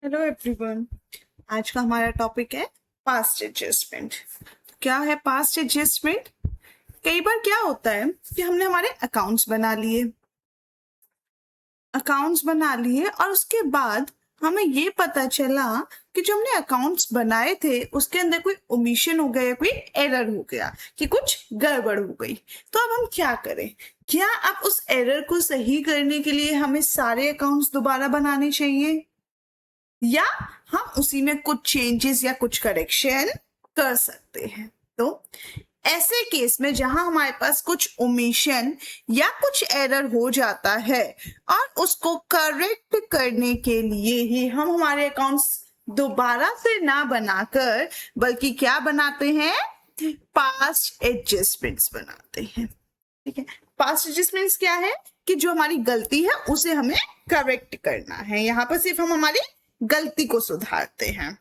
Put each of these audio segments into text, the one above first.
Hello everyone. आज का हमारा टॉपिक है पास्ट एडजस्टमेंट। क्या है पास्ट एडजस्टमेंट? कई बार क्या होता है कि हमने हमारे अकाउंट्स बना लिए और उसके बाद हमें ये पता चला कि जो हमने अकाउंट्स बनाए थे उसके अंदर कोई ओमिशन हो गया या कोई एरर हो गया कि कुछ गड़बड़ हो गई। तो अब हम क्या करें? क्या अब उस एरर को सही करने के लिए हमें सारे अकाउंट्स दोबारा बनाने चाहिए या हम उसी में कुछ चेंजेस या कुछ करेक्शन कर सकते हैं? तो ऐसे केस में जहां हमारे पास कुछ ओमिशन या कुछ एरर हो जाता है और उसको करेक्ट करने के लिए ही हम हमारे अकाउंट्स दोबारा से ना बनाकर बल्कि क्या बनाते हैं, पास्ट एडजस्टमेंट्स बनाते हैं। ठीक है, पास्ट एडजस्टमेंट्स क्या है कि जो हमारी गलती है उसे हमें करेक्ट करना है। यहाँ पर सिर्फ हम हमारी गलती को सुधारते हैं।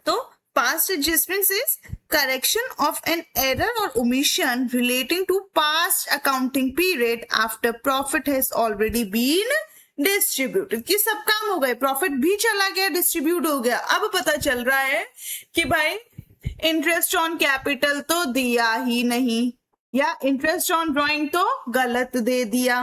तो past adjustments is correction of an error or omission relating to past accounting period after profit has already been distributed। कि सब काम हो गए, प्रॉफिट भी चला गया, डिस्ट्रीब्यूट हो गया, अब पता चल रहा है कि भाई इंटरेस्ट ऑन कैपिटल तो दिया ही नहीं या इंटरेस्ट ऑन ड्रॉइंग तो गलत दे दिया,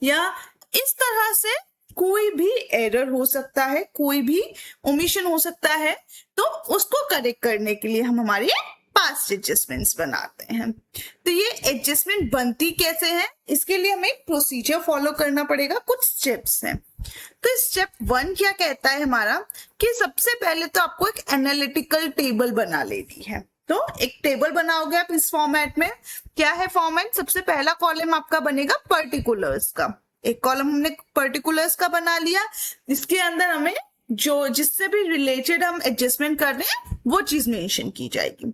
या इस तरह से कोई भी एरर हो सकता है, कोई भी ओमिशन हो सकता है। तो उसको करेक्ट करने के लिए हम हमारे पास्ट एडजस्टमेंट्स बनाते हैं। तो ये एडजस्टमेंट बनती कैसे है, इसके लिए हमें एक प्रोसीजर फॉलो करना पड़ेगा, कुछ स्टेप्स हैं। तो स्टेप 1 क्या कहता है हमारा कि सबसे पहले तो आपको एक एनालिटिकल टेबल बना लेनी है। तो एक टेबल बनाओगे आप इस फॉर्मेट में। क्या है फॉर्मेट? सबसे पहला कॉलम आपका बनेगा पर्टिकुलर्स का, एक कॉलम हमने पर्टिकुलर्स का बना लिया, इसके अंदर हमें जो जिससे भी रिलेटेड हम एडजस्टमेंट कर रहे हैं वो चीज मेंशन की जाएगी।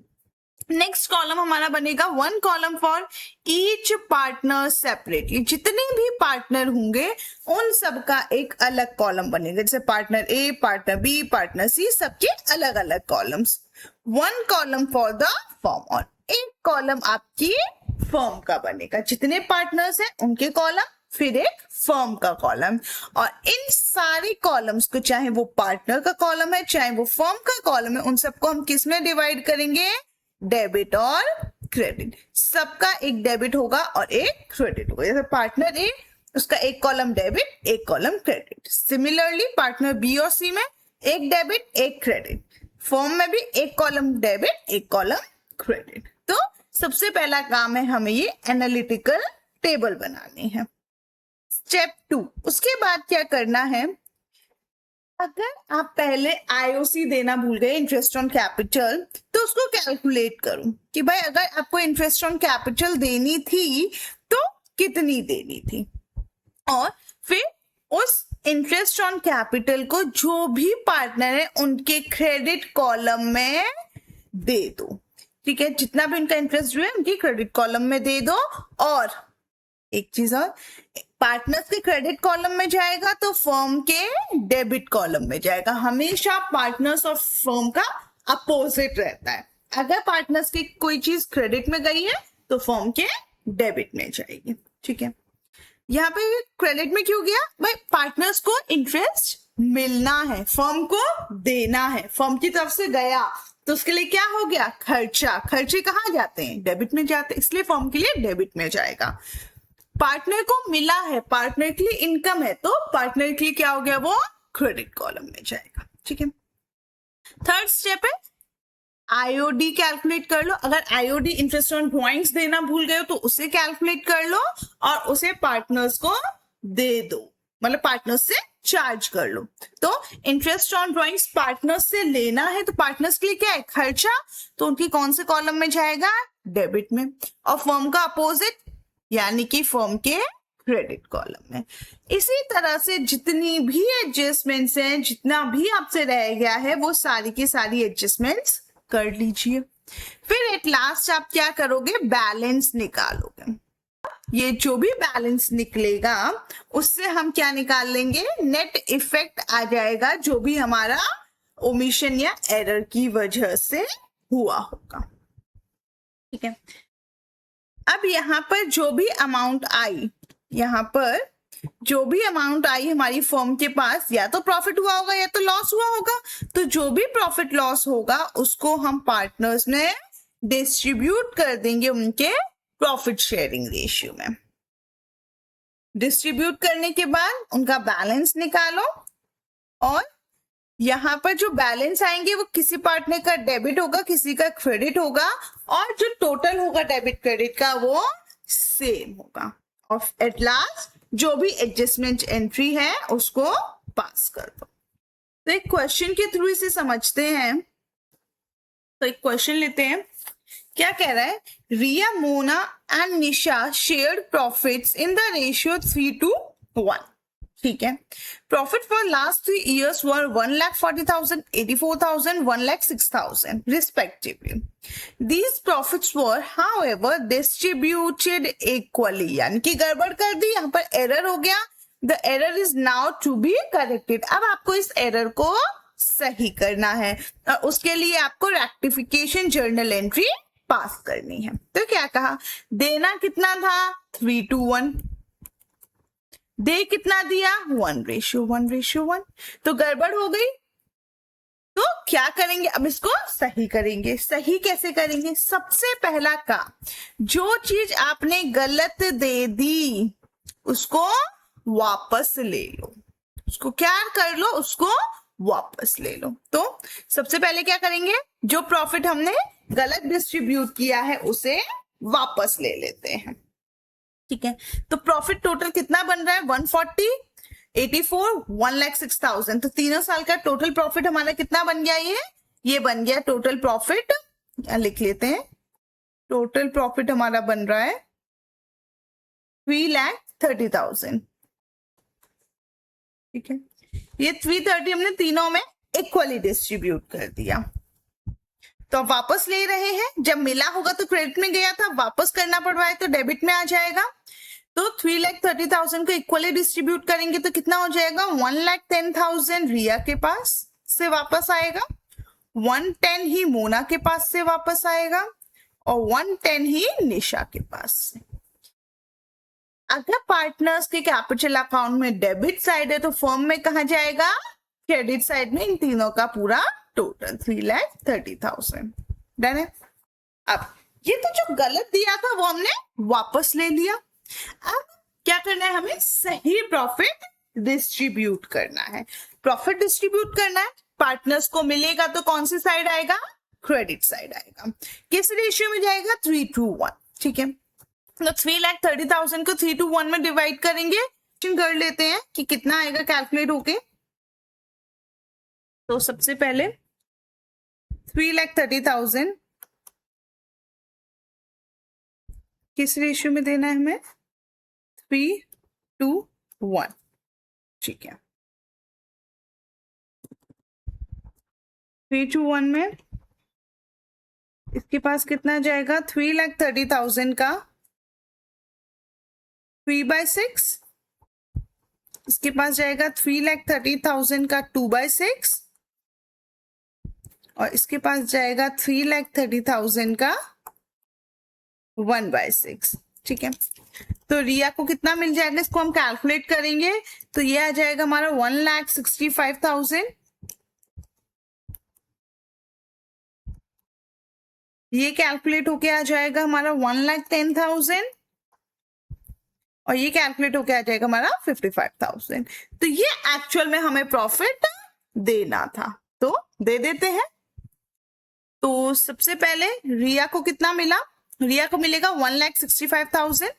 नेक्स्ट कॉलम हमारा बनेगा 1 column for each partner separately. जितने भी पार्टनर होंगे उन सब का एक अलग कॉलम बनेगा, जैसे पार्टनर ए, पार्टनर बी, पार्टनर सी, सबके अलग अलग columns. 1 column for the firm और एक कॉलम आपकी फर्म का बनेगा। जितने पार्टनर्स हैं उनके कॉलम, फिर एक फर्म का कॉलम। और इन सारे कॉलम्स को, चाहे वो पार्टनर का कॉलम है चाहे वो फर्म का कॉलम है, उन सबको हम किस में डिवाइड करेंगे? डेबिट और क्रेडिट। सबका एक डेबिट होगा और एक क्रेडिट होगा। जैसे पार्टनर ए, उसका एक कॉलम डेबिट, एक column credit. Similarly partner B और सी में एक डेबिट, एक क्रेडिट। फर्म में भी एक कॉलम डेबिट, एक कॉलम क्रेडिट। तो सबसे पहला काम है हमें ये एनालिटिकल टेबल बनानी है। स्टेप 2, उसके बाद क्या करना है, अगर आप पहले आईओसी देना भूल गए, इंटरेस्ट ऑन कैपिटल, तो उसको कैलकुलेट करूं कि भाई अगर आपको इंटरेस्ट ऑन कैपिटल देनी थी तो कितनी देनी थी, और फिर उस इंटरेस्ट ऑन कैपिटल को जो भी पार्टनर है उनके क्रेडिट कॉलम में दे दो। ठीक है, जितना भी उनका इंटरेस्ट जो है उनकी क्रेडिट कॉलम में दे दो। और एक चीज और, पार्टनर्स के क्रेडिट कॉलम में जाएगा तो फर्म के डेबिट कॉलम में जाएगा। हमेशा पार्टनर्स और फर्म का अपोजिट रहता है। अगर पार्टनर्स की कोई चीज क्रेडिट में गई है तो फर्म के डेबिट में जाएगी। ठीक है, यहाँ पे क्रेडिट में क्यों गया? भाई पार्टनर्स को इंटरेस्ट मिलना है, फर्म को देना है, फर्म की तरफ से गया तो उसके लिए क्या हो गया? खर्चा। खर्चे कहाँ जाते हैं? डेबिट में जाते हैं, इसलिए फर्म के लिए डेबिट में जाएगा। पार्टनर को मिला है, पार्टनर के लिए इनकम है, तो पार्टनर के लिए क्या हो गया? वो क्रेडिट कॉलम में जाएगा। ठीक है, थर्ड स्टेप है आईओडी कैलकुलेट कर लो। अगर आईओडी इंटरेस्ट ऑन ड्रॉइंग्स देना भूल गए हो तो उसे कैलकुलेट कर लो और उसे पार्टनर्स को दे दो, मतलब पार्टनर्स से चार्ज कर लो। तो इंटरेस्ट ऑन ड्रॉइंग्स पार्टनर्स से लेना है तो पार्टनर्स के लिए क्या है? खर्चा, तो उनकी कौन से कॉलम में जाएगा? डेबिट में। और फर्म का अपोजिट यानी कि फर्म के क्रेडिट कॉलम में। इसी तरह से जितनी भी एडजस्टमेंट्स हैं, जितना भी आपसे रह गया है वो सारी की सारी एडजस्टमेंट्स कर लीजिए। फिर एट लास्ट आप क्या करोगे? बैलेंस निकालोगे। ये जो भी बैलेंस निकलेगा उससे हम क्या निकाल लेंगे? नेट इफेक्ट आ जाएगा जो भी हमारा ओमिशन या एरर की वजह से हुआ होगा। ठीक है, अब यहाँ पर जो भी अमाउंट आई, यहाँ पर जो भी अमाउंट आई हमारी फर्म के पास, या तो प्रॉफिट हुआ होगा या तो लॉस हुआ होगा, तो जो भी प्रॉफिट लॉस होगा उसको हम पार्टनर्स में डिस्ट्रीब्यूट कर देंगे उनके प्रॉफिट शेयरिंग रेशियो में। डिस्ट्रीब्यूट करने के बाद उनका बैलेंस निकालो, और यहाँ पर जो बैलेंस आएंगे वो किसी पार्टनर का डेबिट होगा, किसी का क्रेडिट होगा, और जो टोटल होगा डेबिट क्रेडिट का वो सेम होगा। और एट लास्ट जो भी एडजस्टमेंट एंट्री है उसको पास कर दो। तो एक क्वेश्चन के थ्रू इसे समझते हैं। तो एक क्वेश्चन लेते हैं, क्या कह रहा है, Riya, Mona and Nisha shared profits in the ratio 3:1। ठीक है, profit for last 3 years were 1,40,000, 84,000, 1,06,000 respectively. These profits were however distributed equally, यानी कि गड़बड़ कर दी, यहाँ पर एरर हो गया। The error is now to be corrected। अब आपको इस एरर को सही करना है और उसके लिए आपको रेक्टिफिकेशन जर्नल एंट्री पास करनी है। तो क्या कहा, देना कितना था 3:1, दे कितना दिया 1:1:1। तो गड़बड़ हो गई, तो क्या करेंगे, अब इसको सही करेंगे। सही कैसे करेंगे, सबसे पहला काम, जो चीज आपने गलत दे दी उसको वापस ले लो, उसको क्या कर लो, उसको वापस ले लो। तो सबसे पहले क्या करेंगे, जो प्रॉफिट हमने गलत डिस्ट्रीब्यूट किया है उसे वापस ले लेते हैं। ठीक है, तो प्रॉफिट टोटल कितना बन रहा है 140, 84, 1,06,000। तो तीनों साल का टोटल प्रॉफिट हमारा कितना बन गया, ये बन गया टोटल प्रॉफिट, लिख लेते हैं, टोटल प्रॉफिट हमारा बन रहा है 3,30,000। ठीक है, ये 330 हमने तीनों में इक्वली डिस्ट्रीब्यूट कर दिया। तो अब वापस ले रहे हैं, जब मिला होगा तो क्रेडिट में गया था, वापस करना पड़ रहा है तो डेबिट में आ जाएगा। तो 3,30,000 को इक्वली डिस्ट्रीब्यूट करेंगे तो कितना हो जाएगा, 1,10,000 रिया के पास से वापस आएगा, 110 ही मोना के पास से वापस आएगा, और 110 ही निशा के पास से। अगर पार्टनर्स के कैपिटल अकाउंट में डेबिट साइड है तो फर्म में कहा जाएगा, क्रेडिट साइड में, इन तीनों का पूरा टोटल 3,30,000। डन है। अब ये तो जो गलत दिया था वो हमने वापस ले लिया। अब क्या करना है, हमें सही प्रॉफिट डिस्ट्रीब्यूट करना है। प्रॉफिट डिस्ट्रीब्यूट करना है, पार्टनर्स को मिलेगा तो कौन सी साइड आएगा, क्रेडिट साइड आएगा। किस रेशियो में जाएगा, 3:1। ठीक है, तो 3,30,000 को 3:1 में डिवाइड करेंगे, कर लेते हैं कि कितना आएगा कैलकुलेट होके। तो सबसे पहले 3,30,000 किस रेशियो में देना है हमें, 3:1। ठीक है, 3:1 में इसके पास कितना जाएगा, 3,30,000 का 3/6, इसके पास जाएगा 3,30,000 का 2/6, और इसके पास जाएगा 3,30,000 का 1/6। ठीक है, तो रिया को कितना मिल जाएगा, इसको हम कैलकुलेट करेंगे तो ये आ जाएगा हमारा 1,65,000। ये कैलकुलेट होके आ जाएगा हमारा 1,10,000, और ये कैलकुलेट होके आ जाएगा हमारा 55,000। तो ये एक्चुअल में हमें प्रॉफिट देना था, तो दे देते हैं। तो सबसे पहले रिया को कितना मिला, रिया को मिलेगा 1,65,000।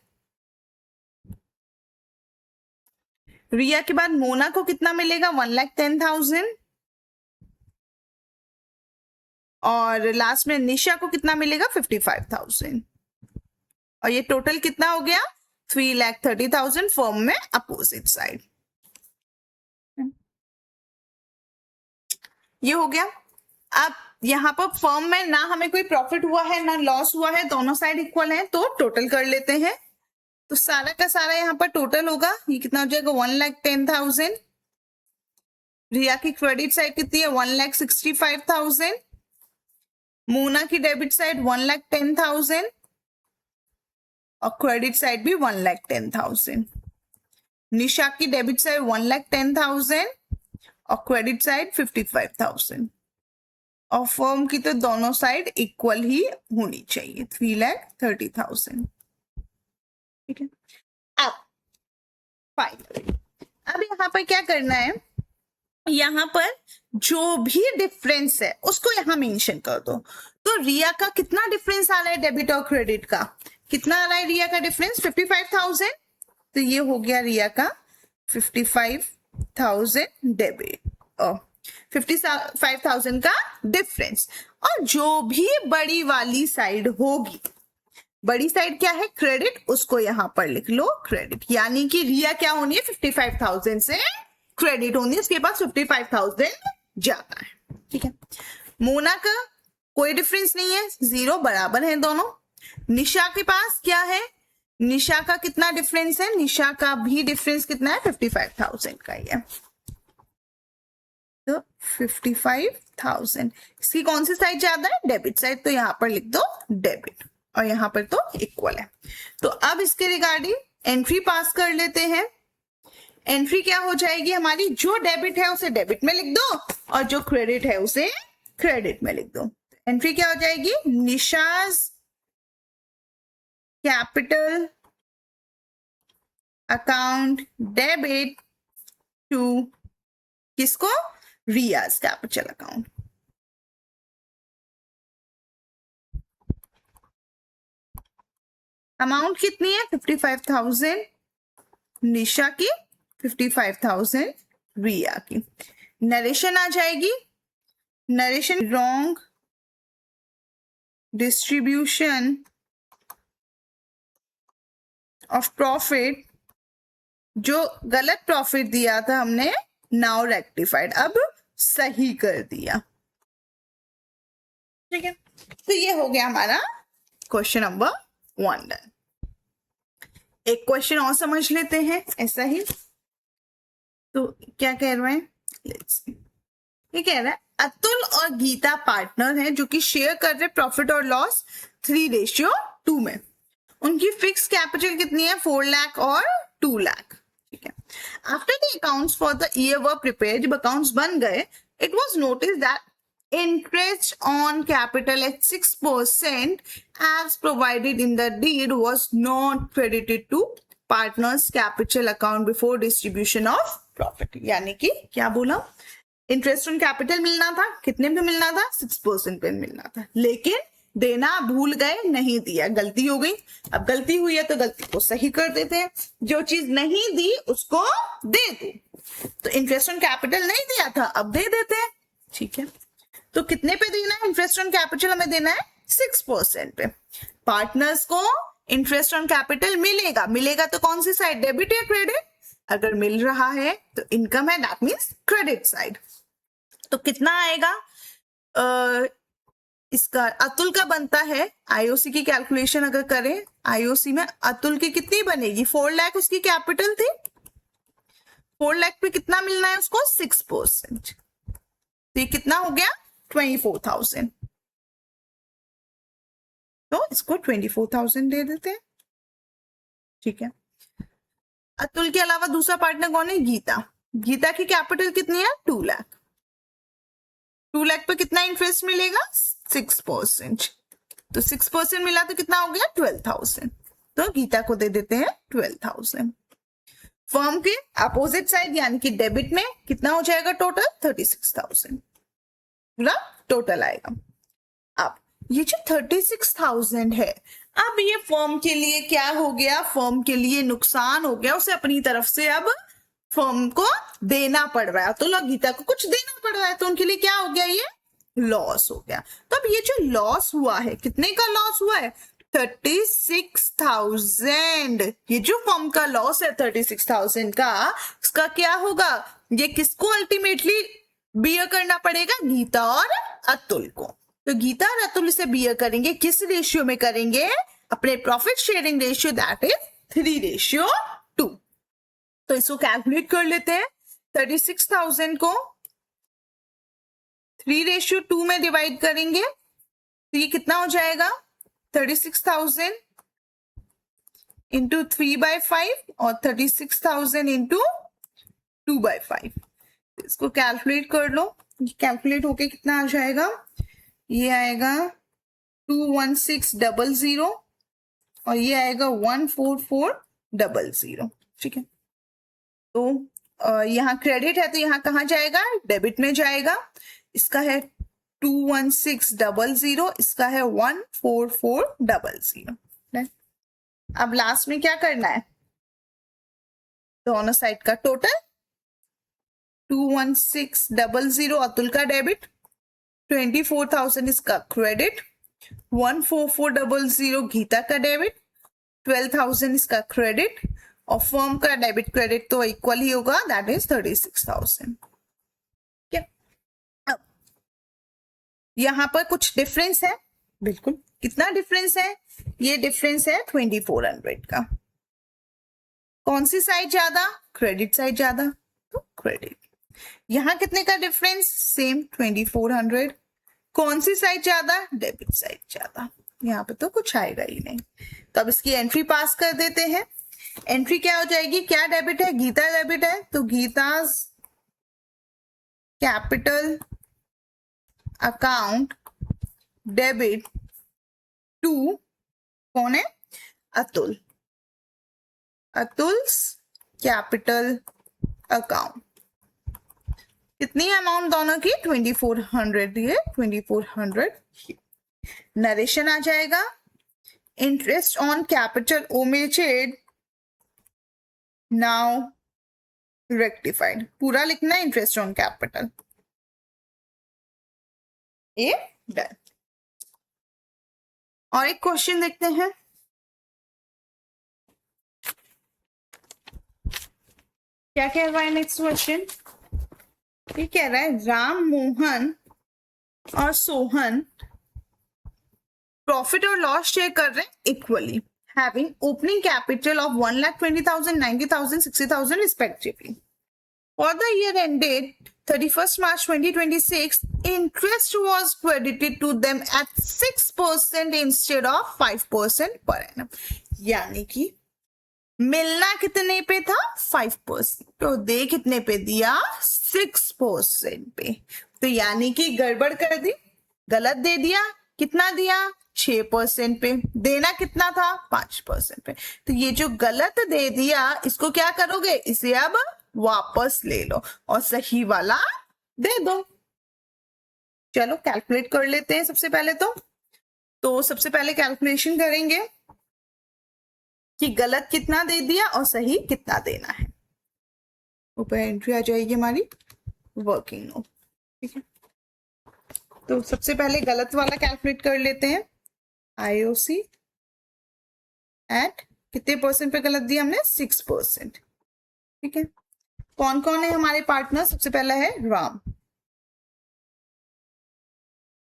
रिया के बाद मोना को कितना मिलेगा, 1,10,000, और लास्ट में निशा को कितना मिलेगा, 55,000। और ये टोटल कितना हो गया, 3,30,000 फर्म में अपोजिट साइड। ये हो गया। अब यहाँ पर फर्म में ना हमें कोई प्रॉफिट हुआ है ना लॉस हुआ है, दोनों साइड इक्वल है, तो टोटल कर लेते हैं। तो सारा का सारा यहाँ पर टोटल होगा, ये कितना हो जाएगा, 1,10,000। रिया की क्रेडिट साइड कितनी है, 1,65,000। मोना की डेबिट साइड 1,10,000, और क्रेडिट साइड भी 1,10,000। निशा की डेबिट साइड 1,10,000 और क्रेडिट साइड 55,000, और फर्म की तो दोनों साइड इक्वल ही होनी चाहिए, 3,30,000। ठीक है, अब फाइनली अब यहाँ पर क्या करना है, यहाँ पर जो भी डिफरेंस है उसको यहाँ मेंशन कर दो। तो रिया का कितना डिफरेंस आ रहा है डेबिट और क्रेडिट का, कितना आ रहा है रिया का डिफरेंस, 55,000। तो ये हो गया रिया का 55,000 डेबिट और 55,000 का डिफरेंस। और जो भी बड़ी वाली साइड होगी, बड़ी साइड क्या है, क्रेडिट, उसको यहां पर लिख लो क्रेडिट, यानी कि रिया क्या होनी है, 55,000 से क्रेडिट होनी है, उसके पास 55,000 ज्यादा है। ठीक है, मोना का कोई डिफरेंस नहीं है, 0 बराबर है दोनों। निशा के पास क्या है, निशा का कितना डिफरेंस है, निशा का भी डिफरेंस कितना है, 55,000 का ही है। तो 55,000, इसकी कौन सी साइड ज्यादा है, डेबिट साइड, तो यहां पर लिख दो डेबिट, और यहां पर तो इक्वल है। तो अब इसके रिगार्डिंग एंट्री पास कर लेते हैं। एंट्री क्या हो जाएगी हमारी, जो डेबिट है उसे डेबिट में लिख दो और जो क्रेडिट है उसे क्रेडिट में लिख दो। एंट्री क्या हो जाएगी, निशाज कैपिटल अकाउंट डेबिट टू किसको, रियाज कैपिटल अकाउंट। अमाउंट कितनी है, 55,000 निशा की, 55,000 रिया की। नरेशन आ जाएगी, narration wrong distribution of profit, जो गलत प्रॉफिट दिया था हमने, नाउ रेक्टिफाइड, अब सही कर दिया। ठीक है, तो ये हो गया हमारा क्वेश्चन नंबर 1 डन। एक क्वेश्चन और समझ लेते हैं ऐसा ही। तो क्या कह रहे हैं, लेट्स सी, ये कह रहा है अतुल और गीता पार्टनर हैं जो कि शेयर कर रहे प्रॉफिट और लॉस 3:2 में। उनकी फिक्स कैपिटल कितनी है, 4 लाख और 2 लाख। ठीक है, after the accounts for the year were prepare, जब अकाउंट्स बन गए, it was notice that interest on capital at 6% as provided in the deed was not credited to partners capital account before distribution of profit। यानी कि क्या बोला, interest on capital मिलना था, कितने पे मिलना था, 6% पे मिलना था, लेकिन देना भूल गए, नहीं दिया, गलती हो गई। अब गलती हुई है तो गलती को सही कर देते हैं, जो चीज नहीं दी उसको दे दो। तो इंटरेस्ट ऑन कैपिटल नहीं दिया था, अब दे देते हैं। ठीक है, तो कितने पे देना है, इंटरेस्ट ऑन कैपिटल हमें देना है 6% पे। पार्टनर्स को इंटरेस्ट ऑन कैपिटल मिलेगा, मिलेगा तो कौन सी साइड, डेबिट या क्रेडिट, अगर मिल रहा है तो इनकम है, दैट मींस क्रेडिट साइड। तो कितना आएगा, इसका अतुल का बनता है, आईओसी की कैलकुलेशन अगर करें, आईओसी में अतुल की कितनी बनेगी, 4 लाख उसकी कैपिटल थी, 4 लाख पे कितना मिलना है उसको, 6%। तो ये कितना हो गया, 24,000। तो इसको 24,000 दे देते हैं। ठीक है, अतुल के अलावा दूसरा पार्टनर कौन है, गीता। गीता की कैपिटल कितनी है, 2 लाख। 2 लाख पे कितना इंटरेस्ट मिलेगा, 6%। तो 6% मिला तो कितना हो गया, 12,000। तो गीता को दे देते हैं 12,000। फर्म के अपोजिट साइड यानी कि डेबिट में कितना हो जाएगा टोटल, 36,000 पूरा टोटल आएगा। अब ये जो 36,000 है, अब ये फर्म के लिए क्या हो गया, फर्म के लिए नुकसान हो गया, उसे अपनी तरफ से अब फर्म को देना पड़ रहा है, तो गीता को कुछ देना पड़ रहा है, तो उनके लिए क्या हो गया, ये लॉस हो गया। तो अब ये जो लॉस हुआ है, कितने का लॉस हुआ है, 36,000। ये जो फर्म का लॉस है 36,000 का, इसका क्या होगा, ये किसको अल्टीमेटली बियर करना पड़ेगा, गीता और अतुल को। तो गीता और अतुल इसे बियर करेंगे, किस रेशियो में करेंगे, अपने profit sharing ratio, that is 3:2। तो इसको कैलकुलेट कर लेते हैं, 36,000 को 3:2 में डिवाइड करेंगे तो ये कितना हो जाएगा, 36,000 इंटू 3/5 और 36,000 इंटू 2/5। इसको कैलकुलेट कर लो, कैलकुलेट होके कितना आ जाएगा, ये आएगा 21600 और ये आएगा 14400। ठीक है, तो यहाँ क्रेडिट है तो यहाँ कहाँ जाएगा, डेबिट में जाएगा। इसका है 21600, इसका है 14400। अब लास्ट में क्या करना है, दोनों साइड का टोटल 21600 अतुल का डेबिट, 24,000 इसका क्रेडिट, 14400 गीता का डेबिट, 12,000 इसका क्रेडिट और फर्म का डेबिट क्रेडिट तो इक्वल ही होगा, दैट इज 36,000। यहां पर कुछ डिफरेंस है, बिल्कुल। कितना डिफरेंस है, ये डिफरेंस है 2400 का। कौन सी साइड ज्यादा, क्रेडिट साइड ज्यादा, तो क्रेडिट। यहां कितने का डिफरेंस, सेम 2400। कौन सी साइड ज्यादा, डेबिट साइड ज्यादा। यहाँ पे तो कुछ आएगा ही नहीं, तो अब इसकी एंट्री पास कर देते हैं। एंट्री क्या हो जाएगी, क्या डेबिट है, गीता डेबिट है, तो Gita's capital account debit to, कौन है, अतुल, अतुल्स कैपिटल अकाउंट। कितनी अमाउंट दोनों की, 2400, ये 2400। नरेशन आ जाएगा, interest on capital omitted now rectified. पूरा लिखना है इंटरेस्ट ऑन कैपिटल, ये डन। और एक क्वेश्चन देखते हैं, क्या कह रहा है नेक्स्ट क्वेश्चन। ये कह रहा है राम, मोहन और सोहन प्रॉफिट और लॉस शेयर कर रहे हैं equally, having opening capital of 1,20,000, 90,000, 60,000 respectively. For the year ended 31st March 2026, interest was credited to them at 6% instead of 5% per annum. यानी कि मिलना कितने पे था, 5%, तो दे कितने पे दिया, 6% पे। तो यानी कि गड़बड़ कर दी, गलत दे दिया, कितना दिया, 6% पे। देना कितना था, 5% पे। तो ये जो गलत दे दिया इसको क्या करोगे, इसे अब वापस ले लो और सही वाला दे दो। चलो कैलकुलेट कर लेते हैं सबसे पहले तो सबसे पहले कैलकुलेशन करेंगे कि गलत कितना दे दिया और सही कितना देना है। ऊपर एंट्री आ जाएगी हमारी वर्किंग नोट। ठीक है, तो सबसे पहले गलत वाला कैलकुलेट कर लेते हैं। आईओसी एट कितने परसेंट पे गलत दिया हमने, 6%। ठीक है, कौन कौन है हमारे पार्टनर, सबसे पहला है राम।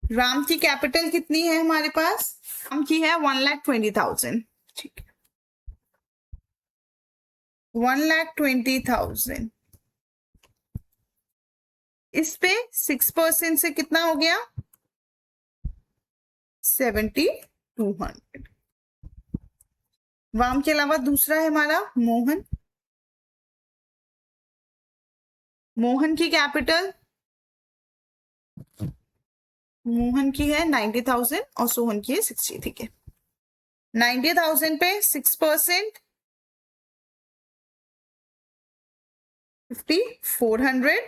राम की कैपिटल कितनी है हमारे पास, राम की है 1,20,000। ठीक है, 1,20,000, इस पे 6% से कितना हो गया, 7,200। राम के अलावा दूसरा है हमारा मोहन। मोहन की कैपिटल, मोहन की है 90,000 और सोहन की है 60। ठीक है, 90,000 पे 6%, 5,400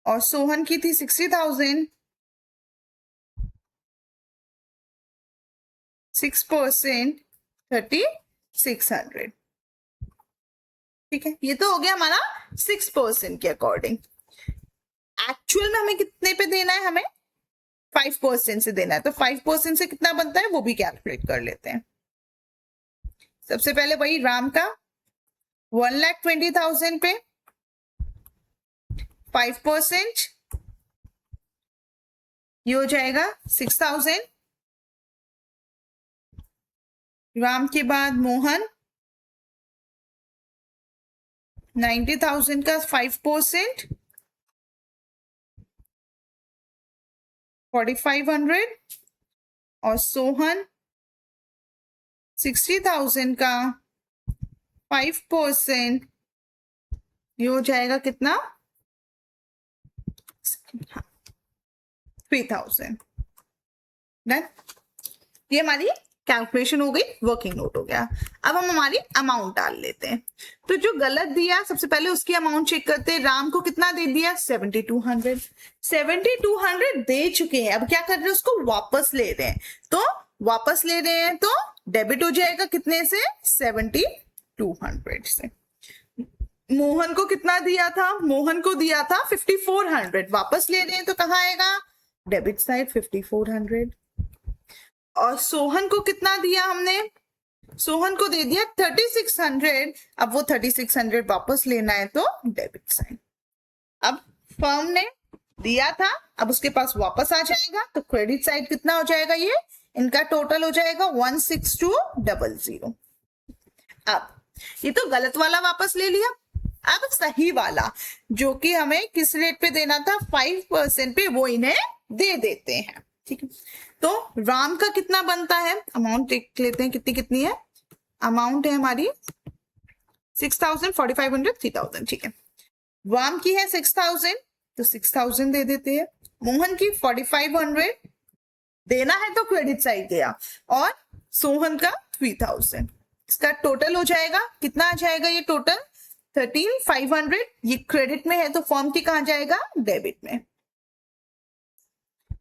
और सोहन की थी 60,000, 6%, 3,600। ठीक है, ये तो हो गया हमारा 6% के अकॉर्डिंग। एक्चुअल में हमें कितने पे देना है, हमें 5% से देना है, तो 5% से कितना बनता है वो भी कैलकुलेट कर लेते हैं। सबसे पहले वही राम का 1,20,000 पे 5%, ये हो जाएगा 6,000। राम के बाद मोहन 90,000 का 5%, 4,500 और सोहन 60,000 का 5%, ये हो जाएगा कितना, 3000। डन, ये हमारी कैलकुलेशन हो गई, वर्किंग नोट हो गया। अब हम हमारी अमाउंट डाल लेते हैं। तो जो गलत दिया सबसे पहले उसकी अमाउंट चेक करते हैं। राम को कितना दे दिया, 7200। 7200 दे चुके हैं, अब क्या कर रहे हैं, उसको वापस ले रहे हैं। तो वापस ले रहे हैं तो डेबिट हो जाएगा कितने से, 7200 से। मोहन को कितना दिया था, मोहन को दिया था 5400, वापस ले रहे हैं तो कहाँ आएगा, डेबिट साइड 5400। और सोहन को कितना दिया हमने, सोहन को दे दिया 3600, अब वो 3600 वापस लेना है तो डेबिट साइड। अब फर्म ने दिया था, अब उसके पास वापस आ जाएगा तो क्रेडिट साइड कितना हो जाएगा, ये इनका टोटल हो जाएगा 16200। अब ये तो गलत वाला वापस ले लिया, अब सही वाला जो कि हमें किस रेट पे देना था, 5% पे, वो इन्हें दे देते हैं। ठीक है, तो राम का कितना बनता है, अमाउंट देख लेते हैं कितनी कितनी है। अमाउंट है हमारी 6000, 4500, 3000। ठीक है, राम की है 6000 तो 6000 दे देते हैं। मोहन की 4500 देना है तो क्रेडिट साइड गया, और सोहन का 3000। इसका टोटल हो जाएगा कितना आ जाएगा, ये टोटल 13500। ये क्रेडिट में है तो फर्म की कहां जाएगा, डेबिट में।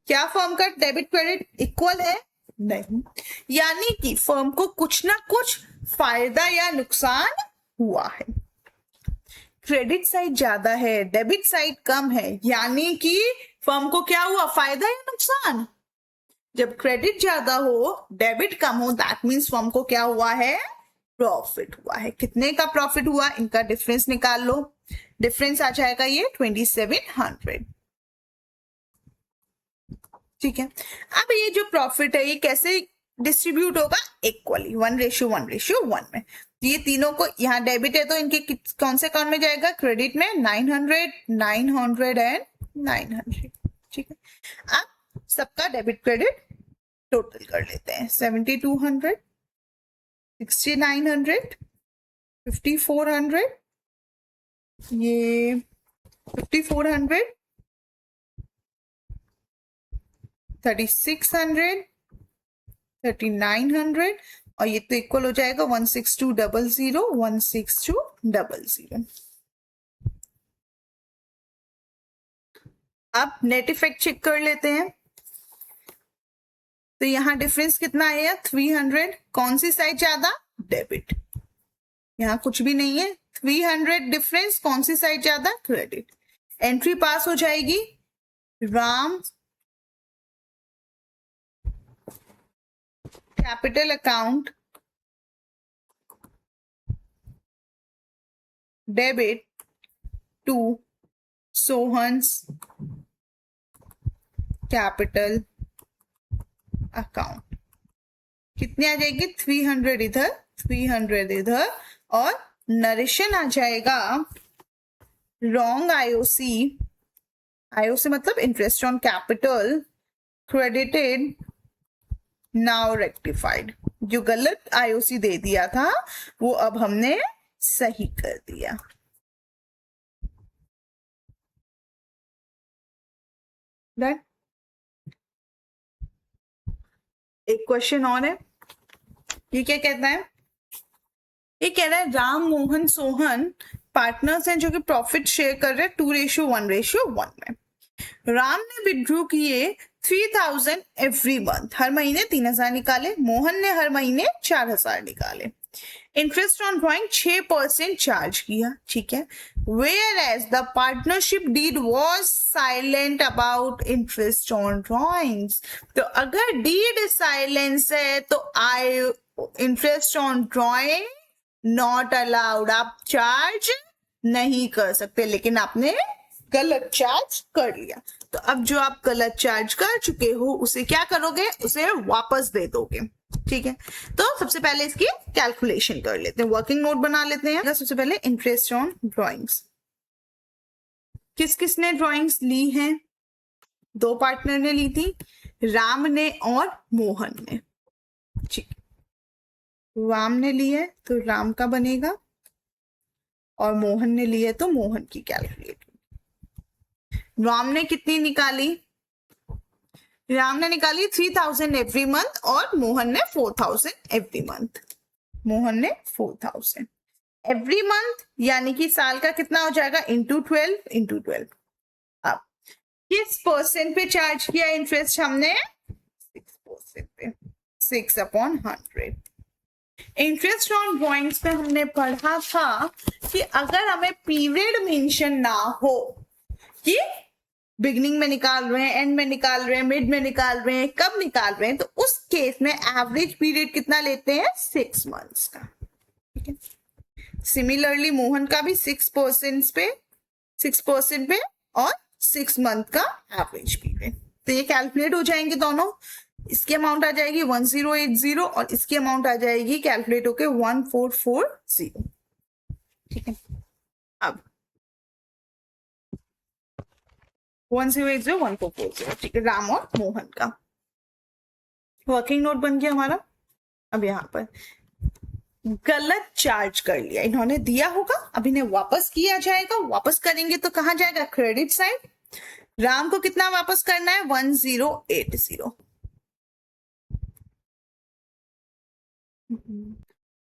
क्या फर्म का डेबिट क्रेडिट इक्वल है, नहीं, यानी कि फर्म को कुछ ना कुछ फायदा या नुकसान हुआ है। क्रेडिट साइड ज्यादा है, डेबिट साइड कम है, यानी कि फर्म को क्या हुआ, फायदा या नुकसान। जब क्रेडिट ज्यादा हो डेबिट कम हो, दैट मीन्स फर्म को क्या हुआ है, प्रॉफिट हुआ है। कितने का प्रॉफिट हुआ, इनका डिफरेंस निकाल लो। डिफरेंस आ जाएगा ये 2700। ठीक है, अब ये जो प्रॉफिट है ये कैसे डिस्ट्रीब्यूट होगा, इक्वली 1:1:1 में। ये तीनों को, यहाँ डेबिट है तो इनके कौन से अकाउंट में जाएगा, क्रेडिट में 900, 900 एंड 900। ठीक है, अब सबका डेबिट क्रेडिट टोटल कर लेते हैं। 7200, 6900, 5400, ये 5400, 3600, 3900, और ये तो इक्वल हो जाएगा 16200, 16200। अब नेट इफेक्ट चेक कर लेते हैं। तो यहां डिफरेंस कितना आया, 300। कौन सी साइड ज्यादा, डेबिट। यहां कुछ भी नहीं है, 300 डिफरेंस, कौन सी साइड ज्यादा, क्रेडिट। एंट्री पास हो जाएगी, Ram capital account debit to Sohan's capital account. कितनी आ जाएगी, 300 इधर, 300 इधर, और नरेशन आ जाएगा रॉन्ग आईओसी, आईओसी मतलब interest on capital, credited now rectified. जो गलत आईओसी दे दिया था वो अब हमने सही कर दिया। डन। एक क्वेश्चन और है, ये क्या कहता है, ये कह रहा है राम मोहन सोहन पार्टनर्स हैं जो कि प्रॉफिट शेयर कर रहे हैं 2:1:1 में। राम ने विड्रॉ किए 3000 एवरी मंथ, हर महीने 3000 निकाले। मोहन ने हर महीने 4000 निकाले। इंटरेस्ट ऑन ड्रॉइंग 6% चार्ज किया। ठीक है, where as the partnership deed was silent about interest on drawings. तो अगर डीड साइलेंस है तो I interest on drawing not allowed, आप चार्ज नहीं कर सकते, लेकिन आपने गलत चार्ज कर लिया। तो अब जो आप गलत चार्ज कर चुके हो उसे क्या करोगे, उसे वापस दे दोगे। ठीक है, तो सबसे पहले इसकी कैलकुलेशन कर लेते हैं, वर्किंग नोट बना लेते हैं। सबसे पहले इंटरेस्ट ऑन ड्रॉइंग्स, किस किसने ड्रॉइंग्स ली हैं, दो पार्टनर ने ली थी, राम ने और मोहन ने। ठीक, राम ने ली है तो राम का बनेगा और मोहन ने ली है तो मोहन की कैलकुलेट। राम ने कितनी निकाली? राम ने निकाली 3000 एवरी मंथ और मोहन ने 4000 एवरी मंथ। मोहन ने 4000 एवरी मंथ, यानी कि साल का कितना हो जाएगा? इंटू 12। अब किस परसेंट पे चार्ज किया इंटरेस्ट हमने? 6% पे, 6/100। इंटरेस्ट ऑन ड्रॉइंग्स पे हमने पढ़ा था कि अगर हमें पीरियड मेंशन ना हो कि बिगनिंग में निकाल रहे हैं, एंड में निकाल रहे हैं, मिड में निकाल रहे हैं, कब निकाल रहे हैं, तो उस केस में एवरेज पीरियड कितना लेते हैं? 6 मंथ्स का। ठीक है। सिमिलरली मोहन का भी 6% पे और 6 मंथ का एवरेज पीरियड। तो ये कैलकुलेट हो जाएंगे दोनों। इसकी अमाउंट आ जाएगी 1080 और इसकी अमाउंट आ जाएगी कैलकुलेट होके 1440। ठीक है। अब 1080 1440, ठीक है, राम और मोहन का वर्किंग नोट बन गया हमारा। अब यहाँ पर गलत चार्ज कर लिया इन्होंने, दिया होगा, अब इन्हें वापस किया जाएगा। वापस करेंगे तो कहाँ जाएगा? Credit side. राम को कितना वापस करना है? 1080।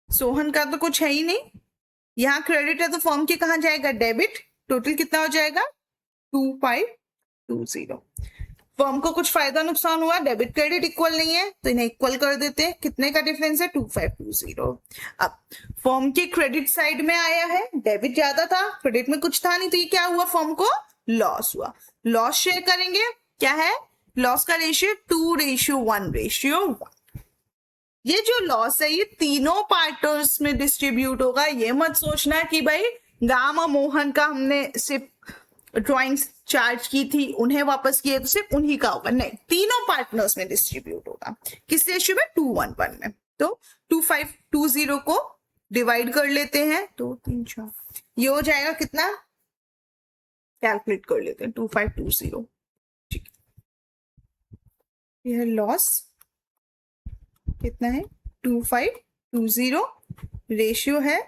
सोहन का तो कुछ है ही नहीं, यहाँ क्रेडिट है तो फॉर्म के कहाँ जाएगा? डेबिट। टोटल कितना हो जाएगा? 2520। फर्म को कुछ फायदा नुकसान हुआ, डेबिट क्रेडिट इक्वल नहीं है तो इन्हें इक्वल कर देते हैं। कितने का डिफरेंस है? 2520। अब फर्म के क्रेडिट साइड में आया है, डेबिट ज्यादा था, क्रेडिट में कुछ था नहीं, तो ये क्या हुआ? फर्म को लॉस हुआ। लॉस शेयर करेंगे, क्या है लॉस का रेशियो? 2:1:1। ये जो लॉस है ये तीनों पार्टनर्स में डिस्ट्रीब्यूट होगा। ये मत सोचना कि भाई राम और मोहन का हमने सिर्फ ड्राइंग्स चार्ज की थी, उन्हें वापस किए तो सिर्फ उन्हीं का होगा, नहीं, तीनों पार्टनर्स में डिस्ट्रीब्यूट होगा। किस रेशियो में? 2:1:1 में। तो 2520 को डिवाइड कर लेते हैं, 2 3 4, ये हो जाएगा कितना? कैलकुलेट कर लेते हैं, 2520। ठीक है, यह लॉस कितना है? 2520, रेशियो है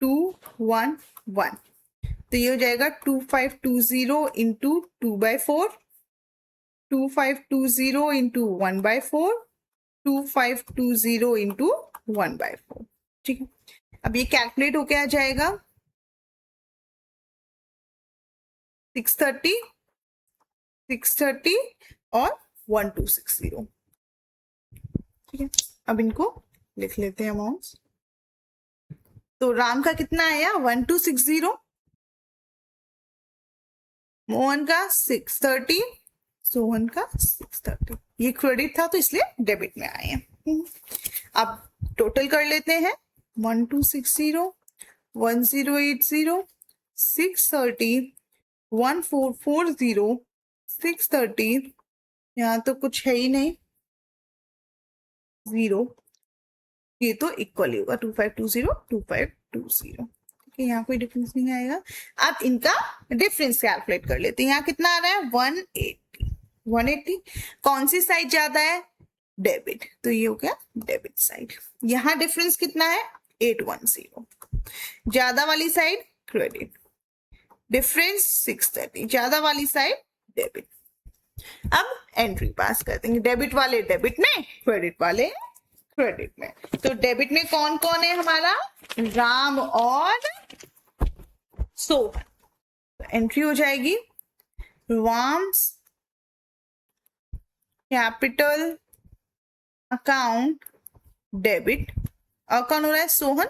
2:1:1। तो ये हो जाएगा 2520 इंटू 2/4, 2520 इंटू 1/4, 2520 इंटू 1/4। ठीक है। अब ये कैलकुलेट होके आ जाएगा 630 630 और 1260। ठीक है। अब इनको लिख लेते हैं अमाउंट्स। तो राम का कितना आया? 1260, मोहन का 630, सोहन का 630। ये क्रेडिट था तो इसलिए डेबिट में आए हैं। अब टोटल कर लेते हैं, 1260, 1080, 630, 1440, 630, यहाँ तो कुछ है ही नहीं, 0, ये तो इक्वल होगा 2520 2520। यहाँ कोई डिफरेंस नहीं आएगा। अब इनका डिफरेंस कैलकुलेट कर लेते हैं। यहाँ कितना आ रहा है? 180। कौन सी साइड ज्यादा है? डेबिट, तो ये हो गया डेबिट साइड। यहाँ डिफरेंस कितना है? 810। ज्यादा वाली साइड क्रेडिट, डिफरेंस 630, ज्यादा वाली साइड डेबिट। अब एंट्री पास कर देंगे, डेबिट वाले डेबिट में, क्रेडिट वाले क्रेडिट में। तो डेबिट में कौन कौन है हमारा? राम और सोहन। एंट्री हो जाएगी राम्स कैपिटल अकाउंट डेबिट, और कौन हो रहा है? Sohan.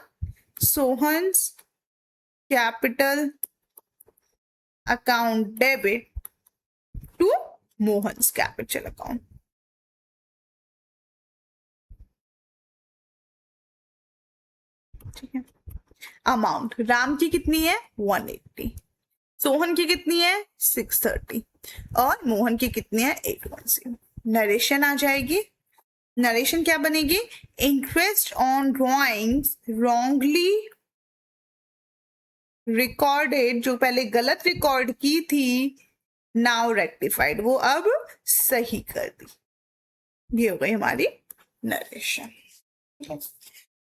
Sohan's capital account debit to Mohan's capital account. ठीक है। अमाउंट राम की कितनी है? 180, सोहन की कितनी है? 630 और मोहन की कितनी है? 810। नरेशन आ जाएगी। नरेशन क्या बनेगी? Interest on drawings wrongly recorded, जो पहले गलत रिकॉर्ड की थी, नाउ रेक्टिफाइड, वो अब सही कर दी। ये हो गई हमारी नरेशन।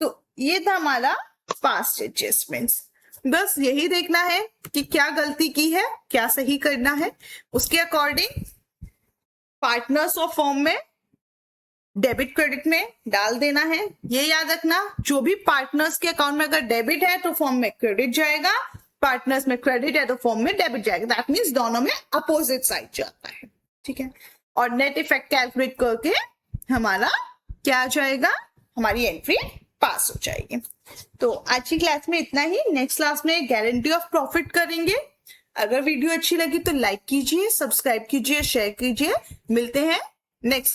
तो ये था हमारा पास्ट एडजस्टमेंट्स। बस यही देखना है कि क्या गलती की है, क्या सही करना है, उसके अकॉर्डिंग पार्टनर्स ऑफ फॉर्म में डेबिट क्रेडिट में डाल देना है। ये याद रखना, जो भी पार्टनर्स के अकाउंट में अगर डेबिट है तो फॉर्म में क्रेडिट जाएगा, पार्टनर्स में क्रेडिट है तो फॉर्म में डेबिट जाएगा। दैट मीन्स दोनों में अपोजिट साइड जाता है, ठीक है। और नेट इफेक्ट कैलकुलेट करके हमारा क्या आ जाएगा, हमारी एंट्री पास हो जाएगी। तो आज की क्लास में इतना ही। नेक्स्ट क्लास में गारंटी ऑफ प्रॉफिट करेंगे। अगर वीडियो अच्छी लगी तो लाइक कीजिए, सब्सक्राइब कीजिए, शेयर कीजिए। मिलते हैं नेक्स्ट